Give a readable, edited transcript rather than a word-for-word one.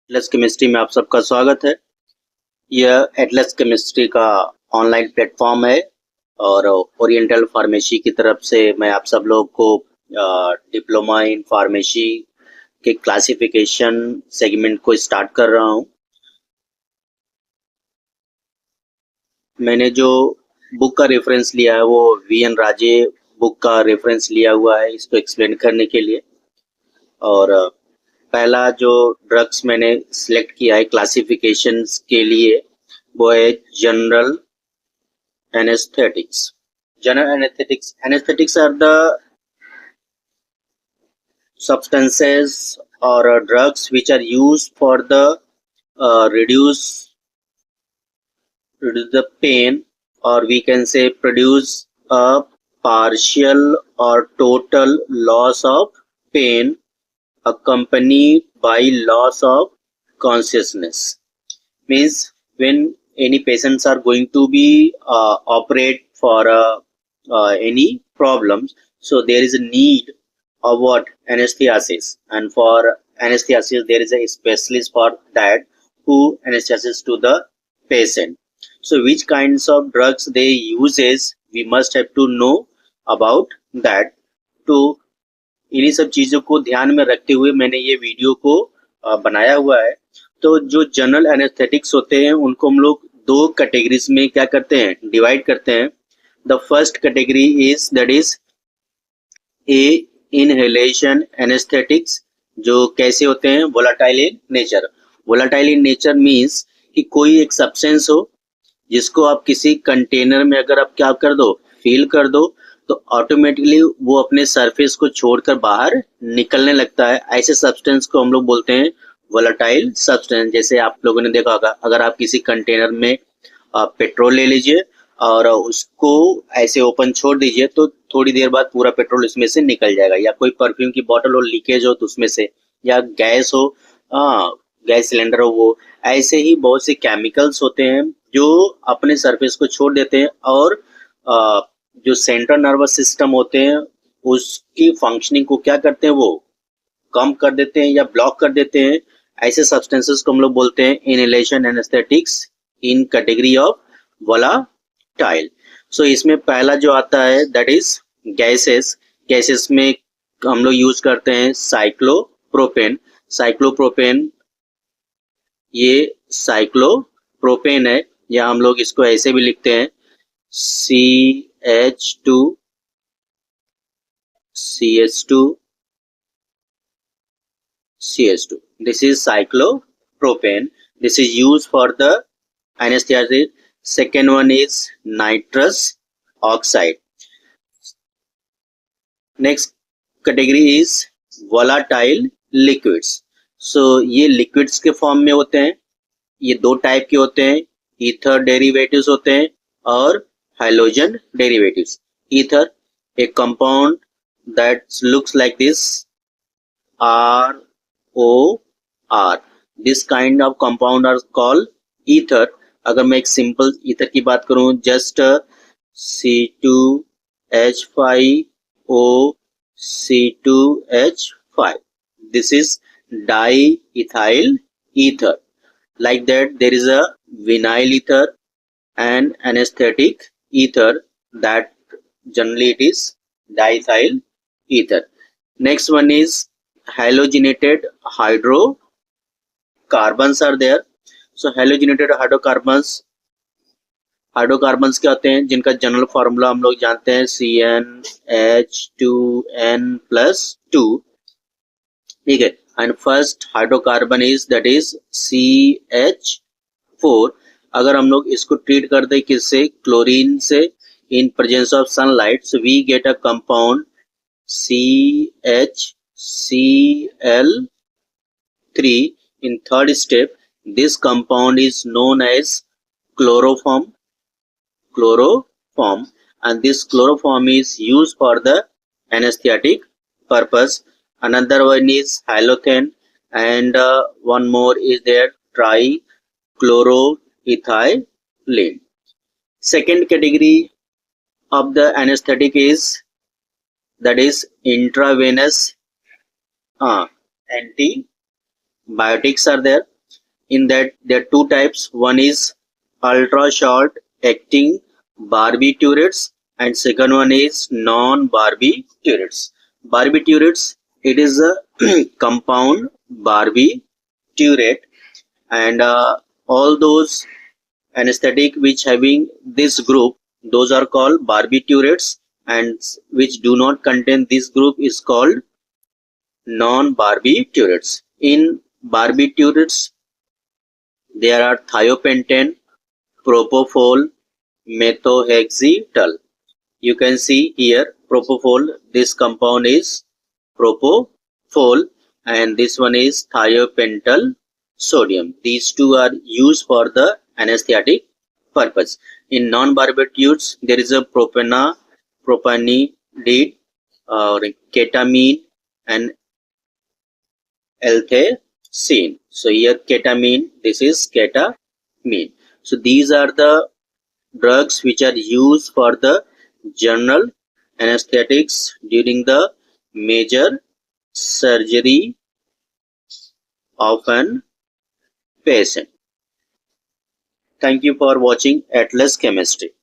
Atlas chemistry में आप सबका स्वागत है। यह एटलस केमिस्ट्री का ऑनलाइन प्लेटफॉर्म है और ओरिएंटल फार्मेसी की तरफ से मैं आप सब लोग को डिप्लोमा इन फार्मेसी के क्लासिफिकेशन सेगमेंट को स्टार्ट कर रहा हूं। मैंने जो बुक का रेफरेंस लिया है वो वी.एन. राजे बुक का रेफरेंस लिया हुआ है इसको एक्सप्लेन करने के लिए। और पहला जो ड्रग्स मैंने सिलेक्ट किया है क्लासिफिकेशंस के लिए वो है general anaesthetics. General anesthetics are the substances or drugs which are used for the reduce the pain, or we can say produce a partial or total loss of pain accompanied by loss of consciousness. Means when any patients are going to be operate for any problems, so there is a need of what anesthesis, and for anesthesis there is a specialist for that who anesthesises to the patient. So which kinds of drugs they uses, we must have to know about that. तो इन्हीं सब चीजों को ध्यान में रखते हुए मैंने ये वीडियो को बनाया हुआ है। तो जो जनरल एनेस्थेटिक्स होते हैं उनको हम लोग दो कैटेगरीज में क्या करते हैं, डिवाइड करते हैं। The first category is that is a inhalation anaesthetics, जो कैसे होते हैं, volatile in nature. Volatile in nature means कि कोई एक सब्सटेंस हो जिसको आप किसी कंटेनर में अगर आप क्या कर दो, फिल कर दो, तो ऑटोमेटिकली वो अपने सरफेस को छोड़कर बाहर निकलने लगता है। ऐसे सब्सटेंस को हम लोग बोलते हैं वोलाटाइल सब्सटेंस। जैसे आप लोगों ने देखा होगा, अगर आप किसी कंटेनर में पेट्रोल ले लीजिए और उसको ऐसे ओपन छोड़ दीजिए तो थोड़ी देर बाद पूरा पेट्रोल इसमें से निकल जाएगा। या कोई परफ्यूम की बोतल हो, लीकेज हो तो उसमें से, या गैस हो, गैस सिलेंडर हो, वो ऐसे ही बहुत से केमिकल्स होते हैं जो अपने सरफेस को छोड़ देते हैं और जो सेंट्रल नर्वस सिस्टम होते हैं उसकी फंक्शनिंग को क्या करते हैं, वो कम कर देते हैं या ब्लॉक कर देते हैं। ऐसे सब्सटेंसेस को हम लोग बोलते हैं inhalation anaesthetics in category of volatile. So इसमें पहला जो आता है दैट इज गैसेस। गैसेस में हम लोग यूज करते हैं साइक्लोप्रोपेन। साइक्लोप्रोपेन, ये साइक्लोप्रोपेन है, या हम लोग इसको ऐसे भी लिखते हैं CH2 CH2 CH2. This is cyclopropane. This is used for the anesthesia. Second one is nitrous oxide. Next category is volatile liquids. So ये liquids के फॉर्म में होते हैं। ये दो टाइप के होते हैं, ईथर डेरिवेटिव्स होते हैं और hydrogen derivatives. Ether, a compound that looks like this, ROR. This kind of compound are called ether. अगर मैं एक सिंपल ईथर की बात करूं, just C2H5O C2H5, this is diethyl ether. Like that there is a vinyl ether and anesthetic ether, that generally it is diethyl ether. Next one is halogenated hydrocarbons are there. So halogenated hydrocarbons क्या होते हैं, जिनका general formula हम लोग जानते हैं CnH2n+2, ठीक है। And first hydrocarbon is that is CH4। अगर हम लोग इसको ट्रीट कर दे किससे, क्लोरीन से, in presence of sunlight, so we get a compound CHCl3। in third step, this compound is known as chloroform, and this chloroform is used for the anesthetic purpose. Another one is halothane, and one more is there trichloroethylene. Second category of the anesthetic is that is intravenous antibiotics are there. In that, there are two types. One is ultra short acting barbiturates, and second one is non-barbiturates. Barbiturates, it is a compound barbiturate, and all those anesthetic which having this group, those are called barbiturates, and which do not contain this group is called non-barbiturates. In barbiturates, there are thiopentane, propofol, methohexital. You can see here propofol, this compound is propofol, and this one is thiopental sodium. These two are used for the anesthetic purpose. In non-barbiturates, there is a propanidine, or ketamine, and L-theanine. So here ketamine, this is ketamine. So these are the drugs which are used for the general anesthetics during the major surgery of an patient. Thank you for watching Atlas Chemistry.